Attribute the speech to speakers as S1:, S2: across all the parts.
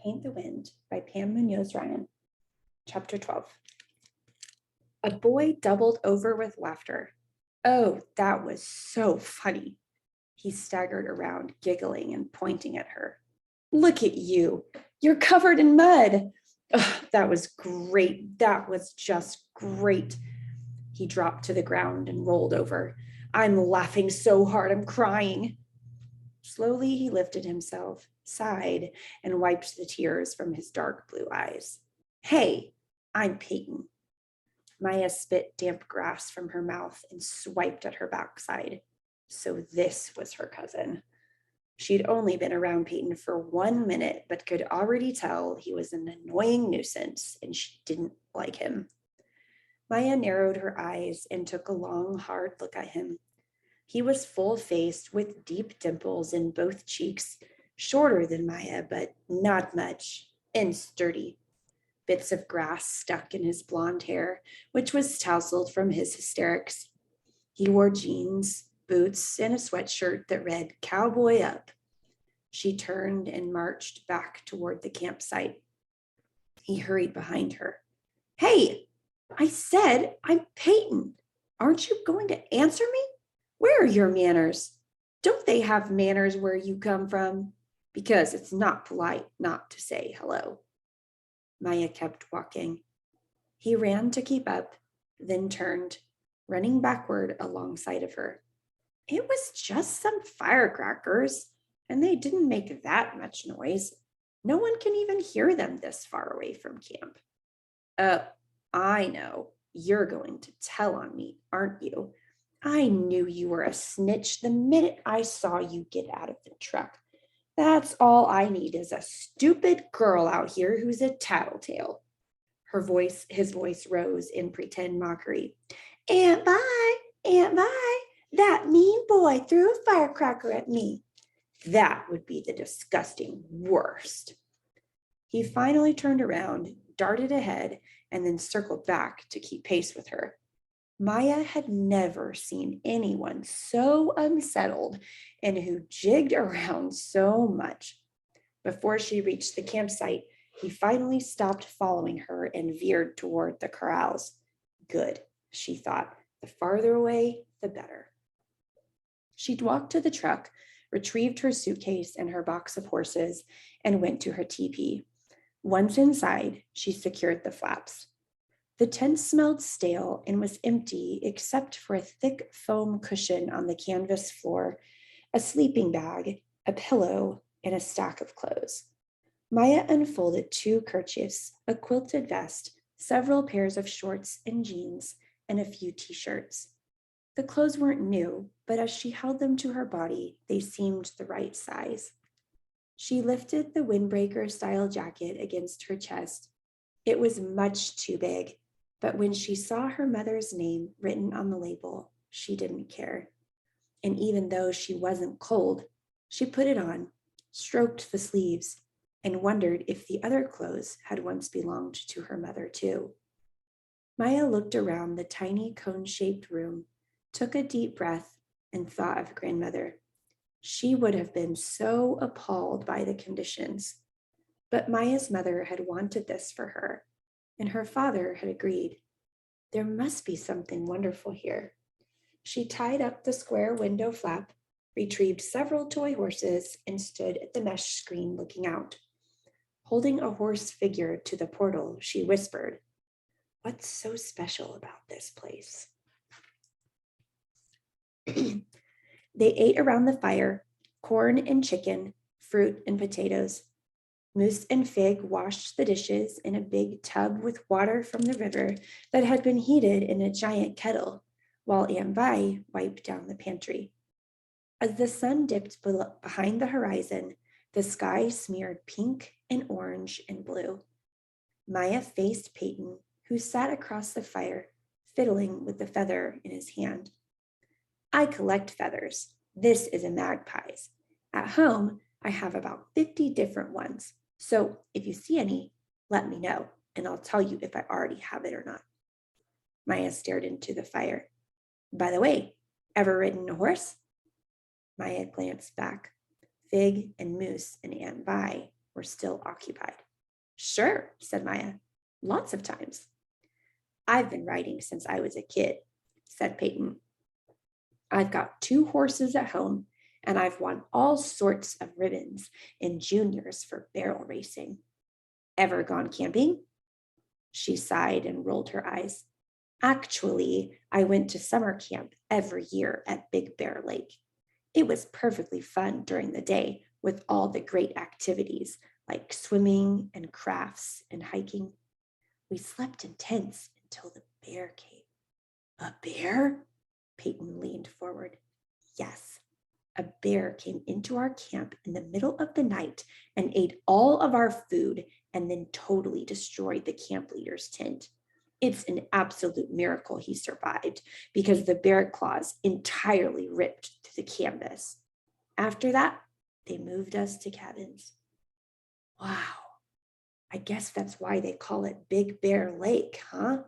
S1: Paint the Wind by Pam Munoz Ryan. Chapter 12. A boy doubled over with laughter. Oh, that was so funny. He staggered around, giggling and pointing at her. Look at you. You're covered in mud. Oh, that was great. That was just great. He dropped to the ground and rolled over. I'm laughing so hard I'm crying. Slowly he lifted himself, sighed, and wiped the tears from his dark blue eyes. Hey, I'm Peyton. Maya spit damp grass from her mouth and swiped at her backside. So this was her cousin. She'd only been around Peyton for 1 minute, but could already tell he was an annoying nuisance and she didn't like him. Maya narrowed her eyes and took a long, hard look at him. He was full-faced with deep dimples in both cheeks, shorter than Maya, but not much, and sturdy. Bits of grass stuck in his blonde hair, which was tousled from his hysterics. He wore jeans, boots, and a sweatshirt that read "Cowboy Up." She turned and marched back toward the campsite. He hurried behind her. Hey, I said I'm Peyton. Aren't you going to answer me? Where are your manners? Don't they have manners where you come from? Because it's not polite not to say hello. Maya kept walking. He ran to keep up, then turned, running backward alongside of her. It was just some firecrackers, and they didn't make that much noise. No one can even hear them this far away from camp. I know. You're going to tell on me, aren't you? I knew you were a snitch the minute I saw you get out of the truck. That's all I need is a stupid girl out here who's a tattletale. His voice rose in pretend mockery. Aunt Vi, that mean boy threw a firecracker at me. That would be the disgusting worst. He finally turned around, darted ahead, and then circled back to keep pace with her. Maya had never seen anyone so unsettled and who jigged around so much. Before she reached the campsite, he finally stopped following her and veered toward the corrals. Good, she thought. The farther away, the better. She'd walked to the truck, retrieved her suitcase and her box of horses, and went to her teepee. Once inside, she secured the flaps. The tent smelled stale and was empty except for a thick foam cushion on the canvas floor, a sleeping bag, a pillow, and a stack of clothes. Maya unfolded 2 kerchiefs, a quilted vest, several pairs of shorts and jeans, and a few t-shirts. The clothes weren't new, but as she held them to her body, they seemed the right size. She lifted the windbreaker-style jacket against her chest. It was much too big, but when she saw her mother's name written on the label, she didn't care. And even though she wasn't cold, she put it on, stroked the sleeves, and wondered if the other clothes had once belonged to her mother too. Maya looked around the tiny cone-shaped room, took a deep breath, and thought of grandmother. She would have been so appalled by the conditions. But Maya's mother had wanted this for her, and her father had agreed. There must be something wonderful here. She tied up the square window flap, retrieved several toy horses, and stood at the mesh screen looking out. Holding a horse figure to the portal, she whispered, "What's so special about this place?" They ate around the fire, corn and chicken, fruit and potatoes. Moose and Fig washed the dishes in a big tub with water from the river that had been heated in a giant kettle, while Aunt Vi wiped down the pantry. As the sun dipped behind the horizon, the sky smeared pink and orange and blue. Maya faced Peyton, who sat across the fire, fiddling with the feather in his hand. I collect feathers. This is a magpie's. At home, I have about 50 different ones. So if you see any, let me know, and I'll tell you if I already have it or not. Maya stared into the fire. By the way, ever ridden a horse? Maya glanced back. Fig and Moose and Aunt Vi were still occupied. Sure, said Maya, lots of times. I've been riding since I was a kid, said Peyton. I've got 2 horses at home, and I've won all sorts of ribbons in juniors for barrel racing. Ever gone camping? She sighed and rolled her eyes. Actually, I went to summer camp every year at Big Bear Lake. It was perfectly fun during the day with all the great activities like swimming and crafts and hiking. We slept in tents until the bear came. A bear? Peyton leaned forward. Yes, a bear came into our camp in the middle of the night and ate all of our food and then totally destroyed the camp leader's tent. It's an absolute miracle he survived because the bear claws entirely ripped through the canvas. After that, they moved us to cabins. Wow, I guess that's why they call it Big Bear Lake, huh?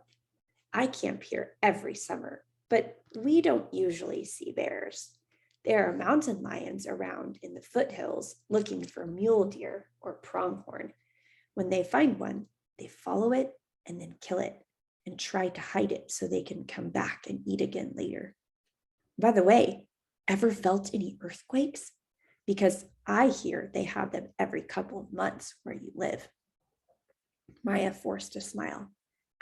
S1: I camp here every summer, but we don't usually see bears. There are mountain lions around in the foothills looking for mule deer or pronghorn. When they find one, they follow it and then kill it and try to hide it so they can come back and eat again later. By the way, ever felt any earthquakes? Because I hear they have them every couple of months where you live. Maya forced a smile.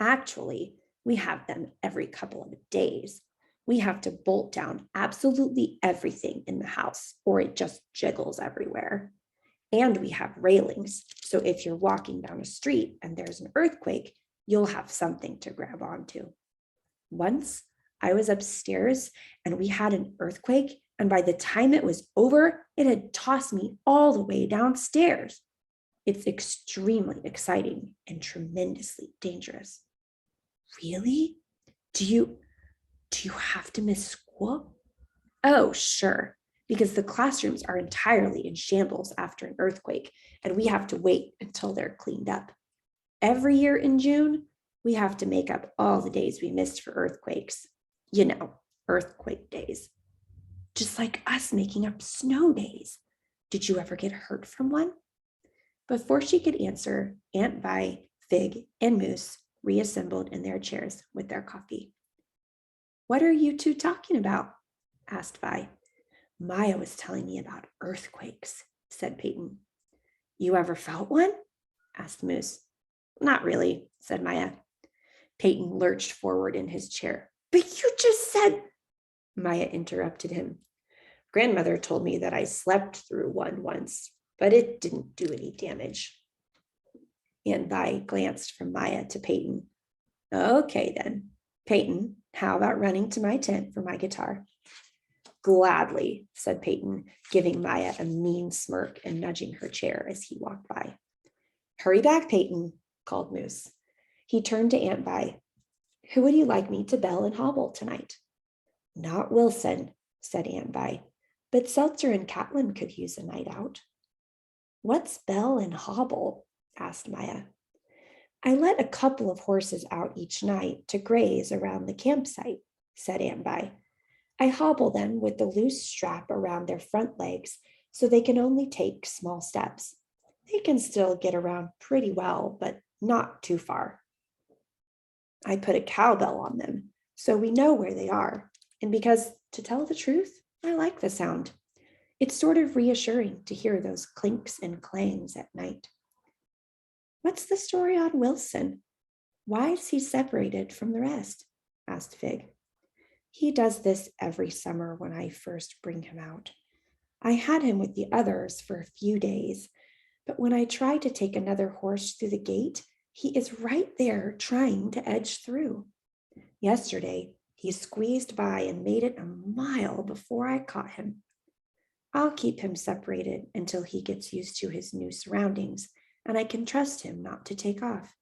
S1: Actually, we have them every couple of days. We have to bolt down absolutely everything in the house, or it just jiggles everywhere. And we have railings, so if you're walking down a street and there's an earthquake, you'll have something to grab onto. Once, I was upstairs and we had an earthquake, and by the time it was over, it had tossed me all the way downstairs. It's extremely exciting and tremendously dangerous. Really? Do you have to miss school? Oh, sure, because the classrooms are entirely in shambles after an earthquake, and we have to wait until they're cleaned up. Every year in June, we have to make up all the days we missed for earthquakes. You know, earthquake days. Just like us making up snow days. Did you ever get hurt from one? Before she could answer, Aunt Vi, Fig, and Moose reassembled in their chairs with their coffee. What are you two talking about? Asked Vi. Maya was telling me about earthquakes, said Peyton. You ever felt one? Asked Moose. Not really, said Maya. Peyton lurched forward in his chair. But you just said, Maya interrupted him. Grandmother told me that I slept through one once, but it didn't do any damage. Aunt Vi glanced from Maya to Peyton. Okay then. Peyton, how about running to my tent for my guitar? Gladly, said Peyton, giving Maya a mean smirk and nudging her chair as he walked by. Hurry back, Peyton, called Moose. He turned to Aunt Vi. Who would you like me to bell and hobble tonight? Not Wilson, said Aunt Vi, but Seltzer and Catlin could use a night out. What's bell and hobble? Asked Maya. I let a couple of horses out each night to graze around the campsite, said Aunt Vi. I hobble them with the loose strap around their front legs so they can only take small steps. They can still get around pretty well, but not too far. I put a cowbell on them so we know where they are, and because, to tell the truth, I like the sound. It's sort of reassuring to hear those clinks and clangs at night. What's the story on Wilson? Why is he separated from the rest? Asked Fig. He does this every summer when I first bring him out. I had him with the others for a few days, but when I try to take another horse through the gate, he is right there trying to edge through. Yesterday, he squeezed by and made it a mile before I caught him. I'll keep him separated until he gets used to his new surroundings, and I can trust him not to take off.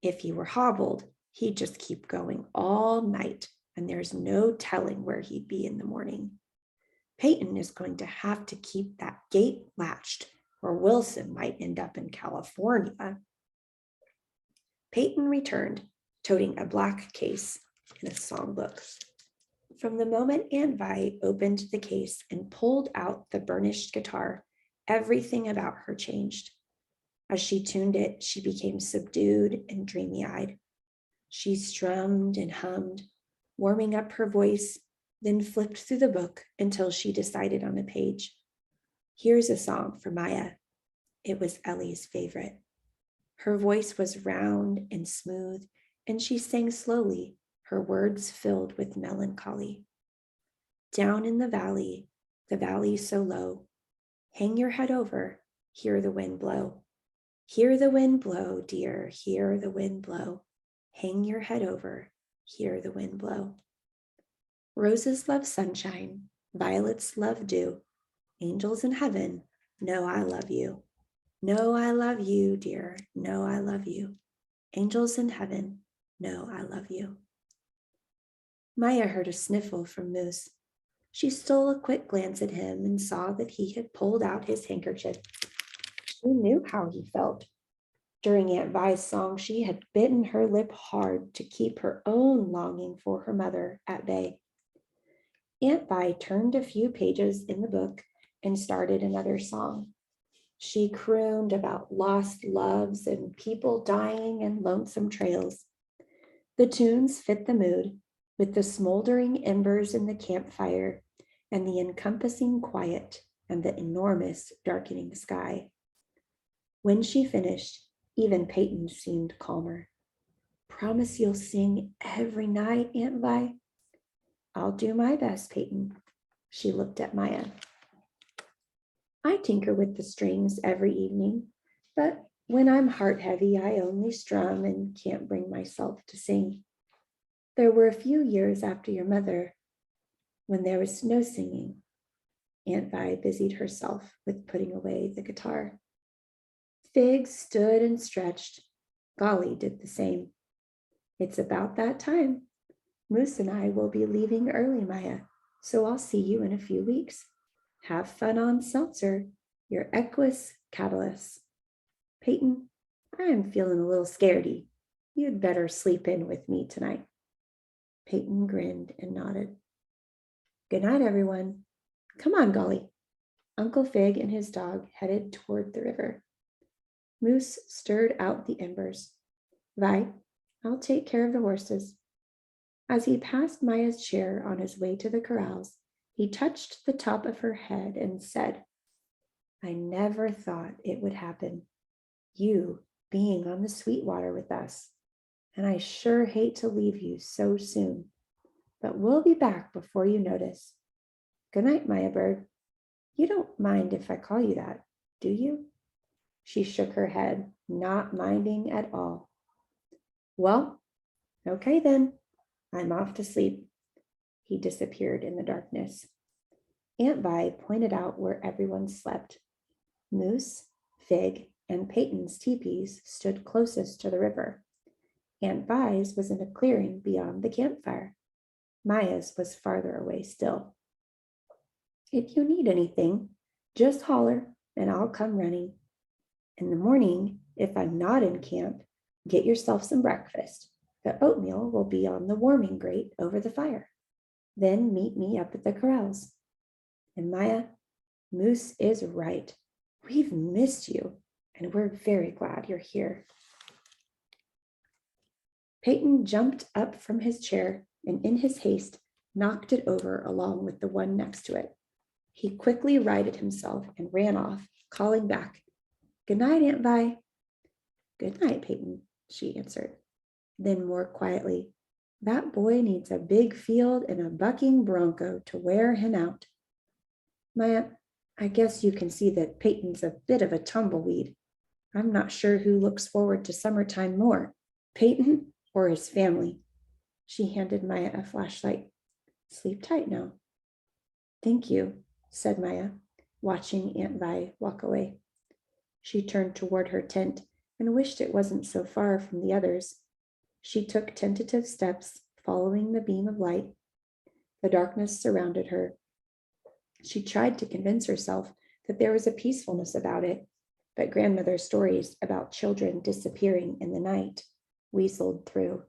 S1: If he were hobbled, he'd just keep going all night, and there's no telling where he'd be in the morning. Peyton is going to have to keep that gate latched, or Wilson might end up in California. Peyton returned, toting a black case and a songbook. From the moment Aunt Vi opened the case and pulled out the burnished guitar, everything about her changed. As she tuned it, she became subdued and dreamy-eyed. She strummed and hummed, warming up her voice, then flipped through the book until she decided on a page. Here's a song for Maya. It was Ellie's favorite. Her voice was round and smooth, and she sang slowly, her words filled with melancholy. Down in the valley so low, hang your head over, hear the wind blow. Hear the wind blow, dear, hear the wind blow. Hang your head over, hear the wind blow. Roses love sunshine, violets love dew. Angels in heaven know I love you. Know I love you, dear, know I love you. Angels in heaven know I love you. Maya heard a sniffle from Moose. She stole a quick glance at him and saw that he had pulled out his handkerchief. She knew how he felt. During Aunt Vi's song, she had bitten her lip hard to keep her own longing for her mother at bay. Aunt Vi turned a few pages in the book and started another song. She crooned about lost loves and people dying and lonesome trails. The tunes fit the mood, with the smoldering embers in the campfire and the encompassing quiet and the enormous darkening sky. When she finished, even Peyton seemed calmer. Promise you'll sing every night, Aunt Vi? I'll do my best, Peyton. She looked at Maya. I tinker with the strings every evening, but when I'm heart heavy, I only strum and can't bring myself to sing. There were a few years after your mother when there was no singing. Aunt Vi busied herself with putting away the guitar. Fig stood and stretched. Golly did the same. It's about that time. Moose and I will be leaving early, Maya, so I'll see you in a few weeks. Have fun on Seltzer, your Equus Catalyst. Peyton, I'm feeling a little scaredy. You'd better sleep in with me tonight. Peyton grinned and nodded. Good night, everyone. Come on, Golly. Uncle Fig and his dog headed toward the river. Moose stirred out the embers. Vi, I'll take care of the horses. As he passed Maya's chair on his way to the corrals, he touched the top of her head and said, I never thought it would happen. You being on the Sweetwater with us. And I sure hate to leave you so soon. But we'll be back before you notice. Good night, Maya Bird. You don't mind if I call you that, do you? She shook her head, not minding at all. Well, okay then. I'm off to sleep. He disappeared in the darkness. Aunt Vi pointed out where everyone slept. Moose, Fig, and Peyton's teepees stood closest to the river. Aunt Vi's was in a clearing beyond the campfire. Maya's was farther away still. If you need anything, just holler and I'll come running. In the morning, if I'm not in camp, get yourself some breakfast. The oatmeal will be on the warming grate over the fire. Then meet me up at the corrals. And Maya, Moose is right. We've missed you, and we're very glad you're here. Peyton jumped up from his chair and in his haste knocked it over along with the one next to it. He quickly righted himself and ran off, calling back, Good night, Aunt Vi. Good night, Peyton, she answered. Then more quietly, that boy needs a big field and a bucking bronco to wear him out. Maya, I guess you can see that Peyton's a bit of a tumbleweed. I'm not sure who looks forward to summertime more, Peyton or his family. She handed Maya a flashlight. Sleep tight now. Thank you, said Maya, watching Aunt Vi walk away. She turned toward her tent and wished it wasn't so far from the others. She took tentative steps, following the beam of light. The darkness surrounded her. She tried to convince herself that there was a peacefulness about it, but grandmother's stories about children disappearing in the night weaseled through.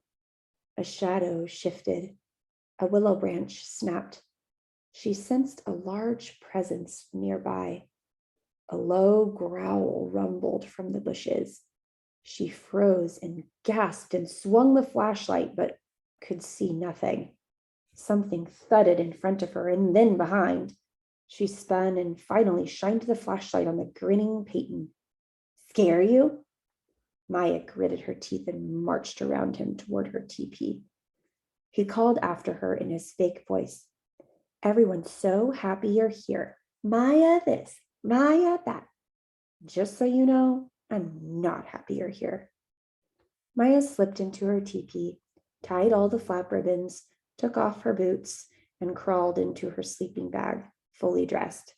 S1: A shadow shifted. A willow branch snapped. She sensed a large presence nearby. A low growl rumbled from the bushes. She froze and gasped and swung the flashlight, but could see nothing. Something thudded in front of her and then behind. She spun and finally shined the flashlight on the grinning Peyton. Scare you? Maya gritted her teeth and marched around him toward her teepee. He called after her in his fake voice. Everyone's so happy you're here. Maya this, Maya that. Just so you know, I'm not happy you're here. Maya slipped into her teepee, tied all the flap ribbons, took off her boots, and crawled into her sleeping bag, fully dressed.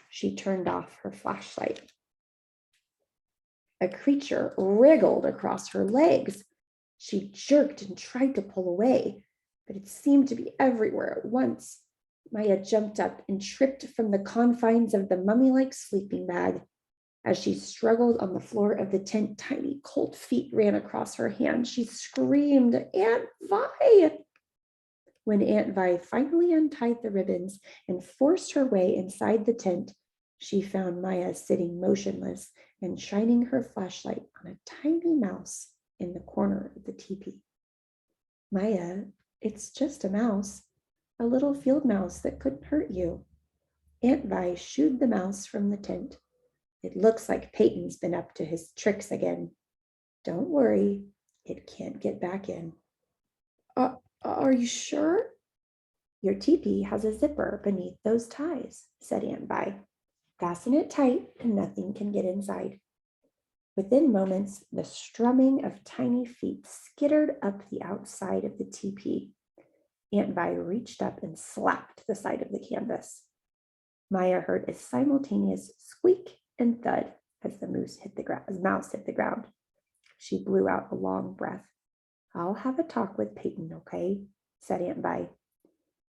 S1: She turned off her flashlight. A creature wriggled across her legs. She jerked and tried to pull away, but it seemed to be everywhere at once. Maya jumped up and tripped from the confines of the mummy-like sleeping bag. As she struggled on the floor of the tent, tiny cold feet ran across her hand. She screamed, "Aunt Vi!" When Aunt Vi finally untied the ribbons and forced her way inside the tent, she found Maya sitting motionless and shining her flashlight on a tiny mouse in the corner of the teepee. Maya, it's just a mouse, a little field mouse that couldn't hurt you. Aunt Vi shooed the mouse from the tent. It looks like Peyton's been up to his tricks again. Don't worry, it can't get back in. Are you sure? Your teepee has a zipper beneath those ties, said Aunt Vi. Fasten it tight and nothing can get inside. Within moments, the strumming of tiny feet skittered up the outside of the teepee. Aunt Vi reached up and slapped the side of the canvas. Maya heard a simultaneous squeak and thud as the mouse hit the ground. She blew out a long breath. I'll have a talk with Peyton, okay? Said Aunt Vi.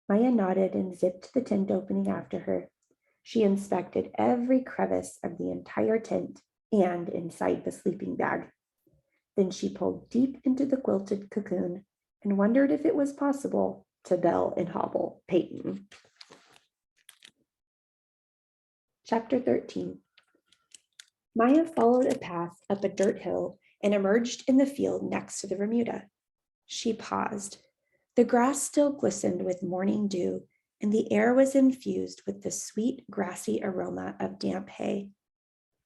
S1: Maya nodded and zipped the tent opening after her. She inspected every crevice of the entire tent and inside the sleeping bag. Then she pulled deep into the quilted cocoon and wondered if it was possible to bell and hobble Peyton. Chapter 13. Maya followed a path up a dirt hill and emerged in the field next to the remuda. She paused. The grass still glistened with morning dew, and the air was infused with the sweet, grassy aroma of damp hay.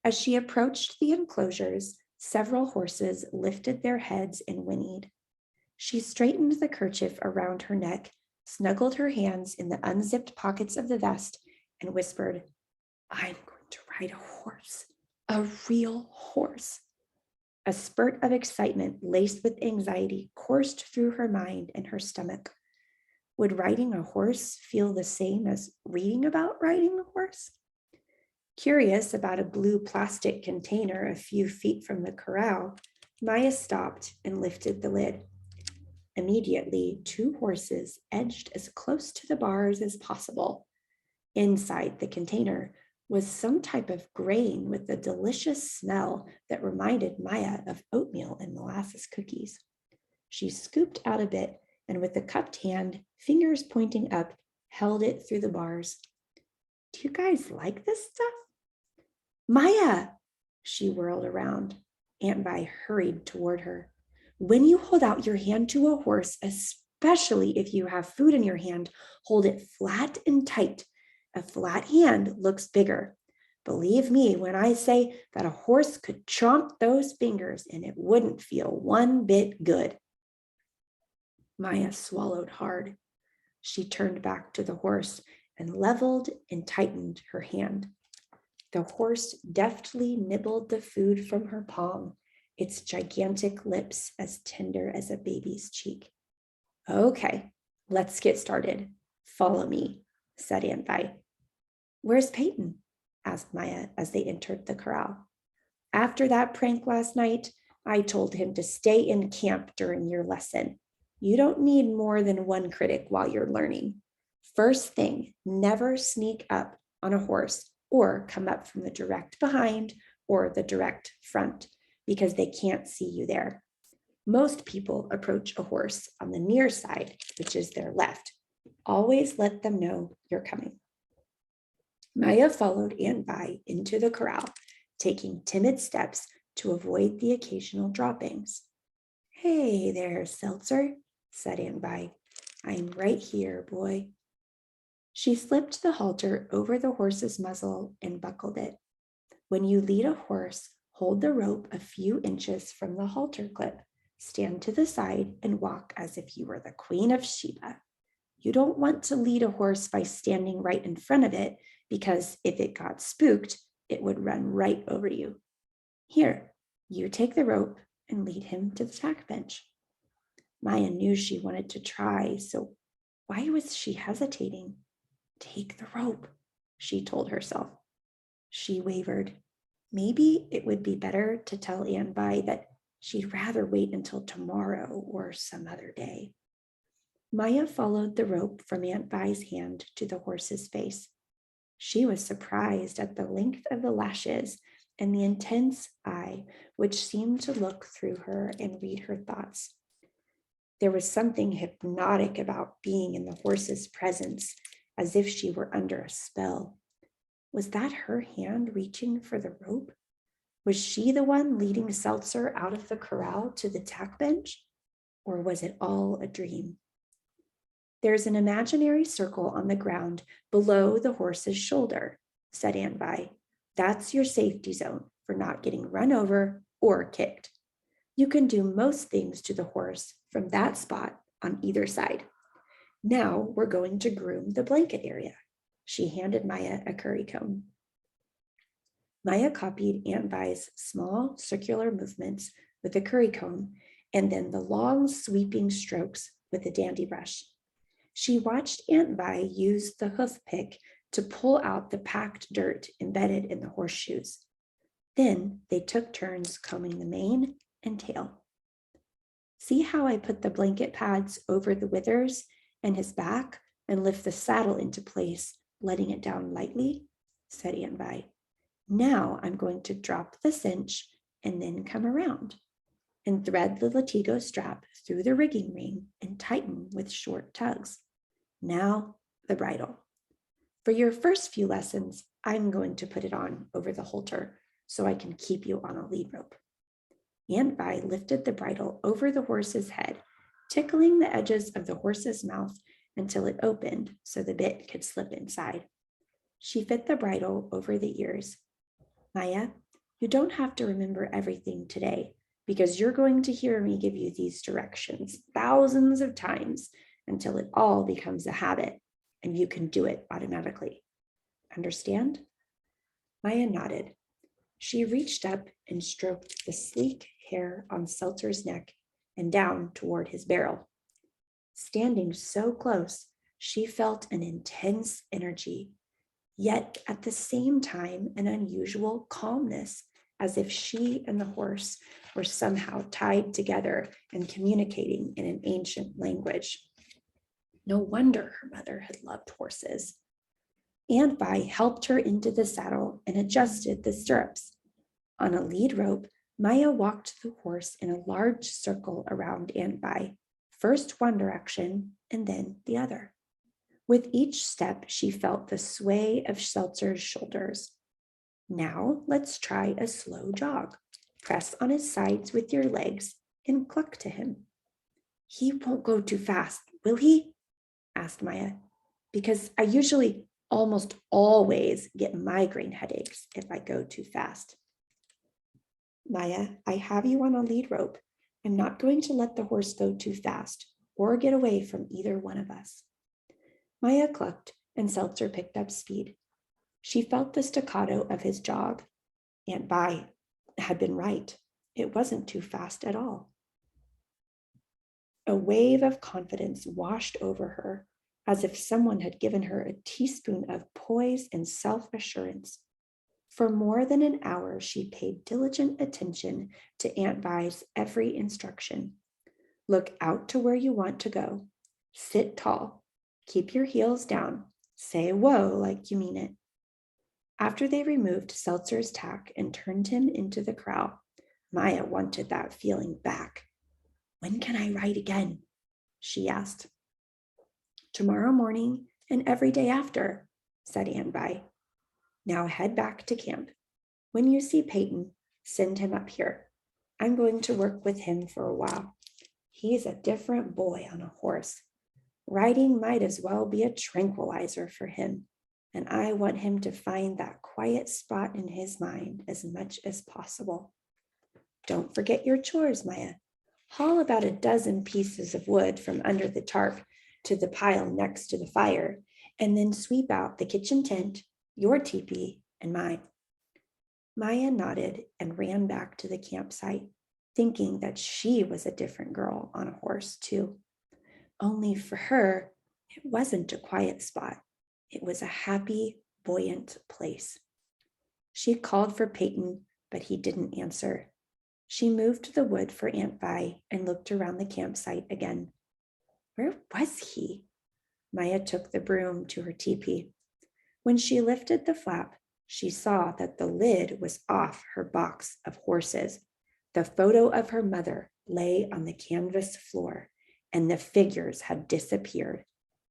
S1: As she approached the enclosures, several horses lifted their heads and whinnied. She straightened the kerchief around her neck, snuggled her hands in the unzipped pockets of the vest, and whispered, I'm going to ride a horse, a real horse. A spurt of excitement laced with anxiety coursed through her mind and her stomach. Would riding a horse feel the same as reading about riding a horse? Curious about a blue plastic container a few feet from the corral, Maya stopped and lifted the lid. Immediately, 2 horses edged as close to the bars as possible. Inside the container was some type of grain with a delicious smell that reminded Maya of oatmeal and molasses cookies. She scooped out a bit and with a cupped hand, fingers pointing up, held it through the bars. Do you guys like this stuff? Maya, she whirled around. Aunt Vi hurried toward her. When you hold out your hand to a horse, especially if you have food in your hand, hold it flat and tight. A flat hand looks bigger. Believe me when I say that a horse could chomp those fingers and it wouldn't feel one bit good. Maya swallowed hard. She turned back to the horse and leveled and tightened her hand. The horse deftly nibbled the food from her palm, its gigantic lips as tender as a baby's cheek. Okay, let's get started. Follow me, said Aunt Vi. Where's Peyton? Asked Maya as they entered the corral. After that prank last night, I told him to stay in camp during your lesson. You don't need more than one critic while you're learning. First thing, never sneak up on a horse or come up from the direct behind or the direct front because they can't see you there. Most people approach a horse on the near side, which is their left. Always let them know you're coming. Maya followed Aunt Vi into the corral, taking timid steps to avoid the occasional droppings. Hey there, Seltzer, said Aunt Vi. I'm right here, boy. She slipped the halter over the horse's muzzle and buckled it. When you lead a horse, hold the rope a few inches from the halter clip, stand to the side, and walk as if you were the Queen of Sheba. You don't want to lead a horse by standing right in front of it, because if it got spooked, it would run right over you. Here, you take the rope and lead him to the tack bench. Maya knew she wanted to try, so why was she hesitating? Take the rope, she told herself. She wavered. Maybe it would be better to tell Aunt Vi that she'd rather wait until tomorrow or some other day. Maya followed the rope from Aunt Vi's hand to the horse's face. She was surprised at the length of the lashes and the intense eye which seemed to look through her and read her thoughts. There was something hypnotic about being in the horse's presence, as if she were under a spell. Was that her hand reaching for the rope? Was she the one leading Seltzer out of the corral to the tack bench? Or was it all a dream? There's an imaginary circle on the ground below the horse's shoulder, said Aunt Vi. That's your safety zone for not getting run over or kicked. You can do most things to the horse from that spot on either side. Now we're going to groom the blanket area. She handed Maya a curry comb. Maya copied Aunt Vi's small circular movements with the curry comb and then the long sweeping strokes with the dandy brush. She watched Aunt Vi use the hoof pick to pull out the packed dirt embedded in the horseshoes. Then they took turns combing the mane and tail. See how I put the blanket pads over the withers and his back and lift the saddle into place, letting it down lightly, said Aunt Vi. Now I'm going to drop the cinch and then come around and thread the latigo strap through the rigging ring and tighten with short tugs. Now the bridle. For your first few lessons, I'm going to put it on over the halter so I can keep you on a lead rope. Aunt Vi lifted the bridle over the horse's head, tickling the edges of the horse's mouth until it opened so the bit could slip inside. She fit the bridle over the ears. Maya, you don't have to remember everything today because you're going to hear me give you these directions thousands of times until it all becomes a habit and you can do it automatically. Understand? Maya nodded. She reached up and stroked the sleek hair on Seltzer's neck and down toward his barrel. Standing so close, she felt an intense energy, yet at the same time an unusual calmness, as if she and the horse were somehow tied together and communicating in an ancient language. No wonder her mother had loved horses. Aunt Vi helped her into the saddle and adjusted the stirrups. On a lead rope, Maya walked the horse in a large circle around Aunt Vi, first one direction and then the other. With each step, she felt the sway of Seltzer's shoulders. Now let's try a slow jog. Press on his sides with your legs and cluck to him. He won't go too fast, will he? Asked Maya, because I usually almost always get migraine headaches if I go too fast. Maya, I have you on a lead rope. I'm not going to let the horse go too fast or get away from either one of us. Maya clucked and Seltzer picked up speed. She felt the staccato of his jog. Aunt Vi had been right. It wasn't too fast at all. A wave of confidence washed over her, as if someone had given her a teaspoon of poise and self-assurance. For more than an hour, she paid diligent attention to Aunt Vi's every instruction. Look out to where you want to go. Sit tall. Keep your heels down. Say whoa like you mean it. After they removed Seltzer's tack and turned him into the corral, Maya wanted that feeling back. When can I ride again? She asked. Tomorrow morning and every day after, said Aunt Vi. Now head back to camp. When you see Peyton, send him up here. I'm going to work with him for a while. He's a different boy on a horse. Riding might as well be a tranquilizer for him, and I want him to find that quiet spot in his mind as much as possible. Don't forget your chores, Maya. Haul about a dozen pieces of wood from under the tarp to the pile next to the fire, and then sweep out the kitchen tent, your teepee, and mine. Maya nodded and ran back to the campsite, thinking that she was a different girl on a horse, too. Only for her, it wasn't a quiet spot. It was a happy, buoyant place. She called for Peyton, but he didn't answer. She moved the wood for Aunt Vi and looked around the campsite again. Where was he? Maya took the broom to her teepee. When she lifted the flap, she saw that the lid was off her box of horses. The photo of her mother lay on the canvas floor, and the figures had disappeared.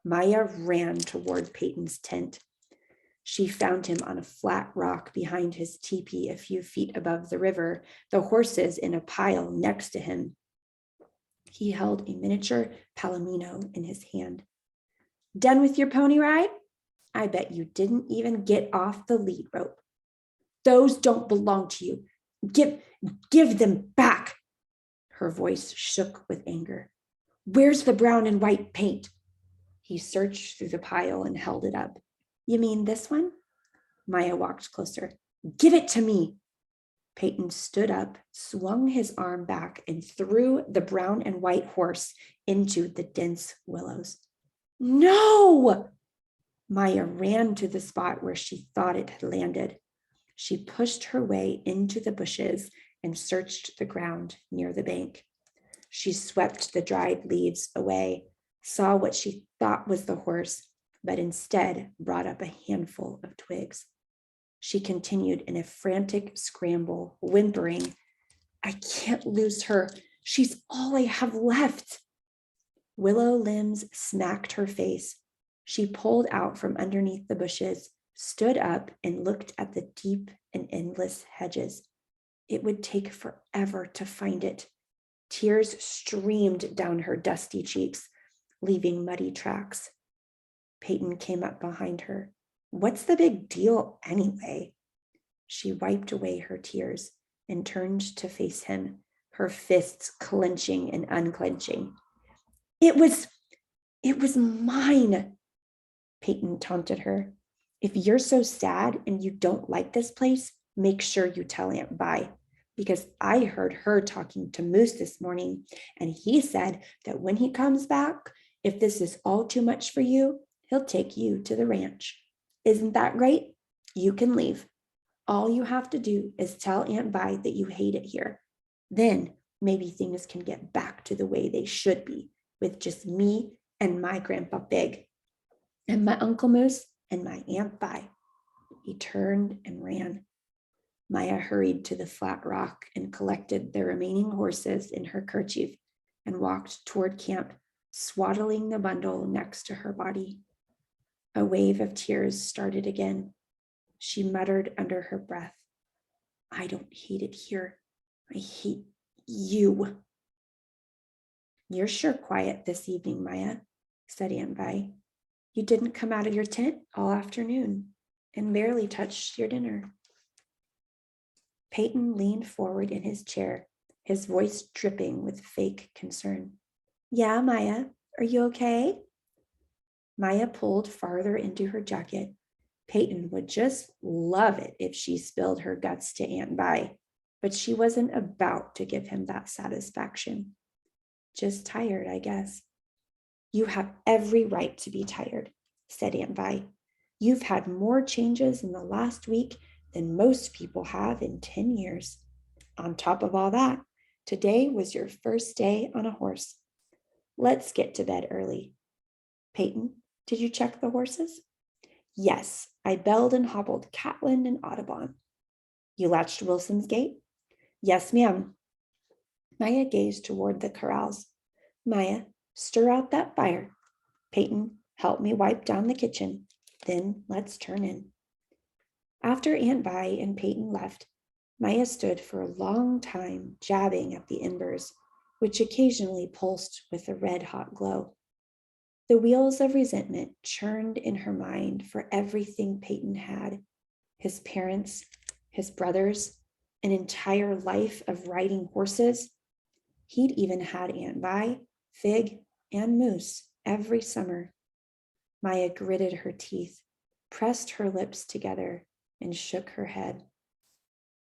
S1: Maya ran toward Peyton's tent. She found him on a flat rock behind his teepee a few feet above the river, the horses in a pile next to him. He held a miniature palomino in his hand. Done with your pony ride? I bet you didn't even get off the lead rope. Those don't belong to you. Give them back. Her voice shook with anger. Where's the brown and white paint? He searched through the pile and held it up. You mean this one? Maya walked closer. Give it to me. Peyton stood up, swung his arm back, and threw the brown and white horse into the dense willows. No! Maya ran to the spot where she thought it had landed. She pushed her way into the bushes and searched the ground near the bank. She swept the dried leaves away, saw what she thought was the horse, but instead brought up a handful of twigs. She continued in a frantic scramble, whimpering, I can't lose her. She's all I have left. Willow limbs smacked her face. She pulled out from underneath the bushes, stood up, and looked at the deep and endless hedges. It would take forever to find it. Tears streamed down her dusty cheeks, leaving muddy tracks. Peyton came up behind her. What's the big deal anyway? She wiped away her tears and turned to face him, her fists clenching and unclenching. It was mine, Peyton taunted her. If you're so sad and you don't like this place, make sure you tell Aunt Vi, because I heard her talking to Moose this morning, and he said that when he comes back, if this is all too much for you, he'll take you to the ranch. Isn't that great? You can leave. All you have to do is tell Aunt Vi that you hate it here. Then maybe things can get back to the way they should be, with just me and my Grandpa Big, and my Uncle Moose and my Aunt Vi. He turned and ran. Maya hurried to the flat rock and collected the remaining horses in her kerchief and walked toward camp, swaddling the bundle next to her body. A wave of tears started again. She muttered under her breath, I don't hate it here. I hate you. You're sure quiet this evening, Maya, said Aunt Vi. You didn't come out of your tent all afternoon and barely touched your dinner. Peyton leaned forward in his chair, his voice dripping with fake concern. Yeah, Maya, are you okay? Maya pulled farther into her jacket. Peyton would just love it if she spilled her guts to Aunt Vi, but she wasn't about to give him that satisfaction. Just tired, I guess. You have every right to be tired, said Aunt Vi. You've had more changes in the last week than most people have in 10 years. On top of all that, today was your first day on a horse. Let's get to bed early. Peyton, did you check the horses? Yes, I belled and hobbled Catlin and Audubon. You latched Wilson's gate? Yes, ma'am. Maya gazed toward the corrals. Maya, stir out that fire. Peyton, help me wipe down the kitchen. Then let's turn in. After Aunt Vi and Peyton left, Maya stood for a long time jabbing at the embers, which occasionally pulsed with a red-hot glow. The wheels of resentment churned in her mind for everything Peyton had: his parents, his brothers, an entire life of riding horses. He'd even had Aunt Vi, Fig, and Moose every summer. Maya gritted her teeth, pressed her lips together, and shook her head.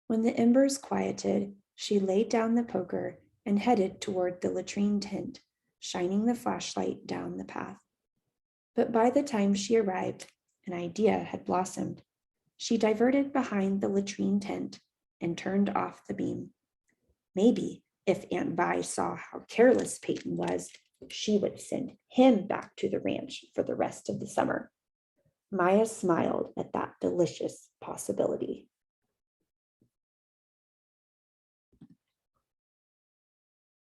S1: When the embers quieted, she laid down the poker and headed toward the latrine tent, shining the flashlight down the path. But by the time she arrived, an idea had blossomed. She diverted behind the latrine tent and turned off the beam. Maybe if Aunt Vi saw how careless Peyton was, she would send him back to the ranch for the rest of the summer. Maya smiled at that delicious possibility.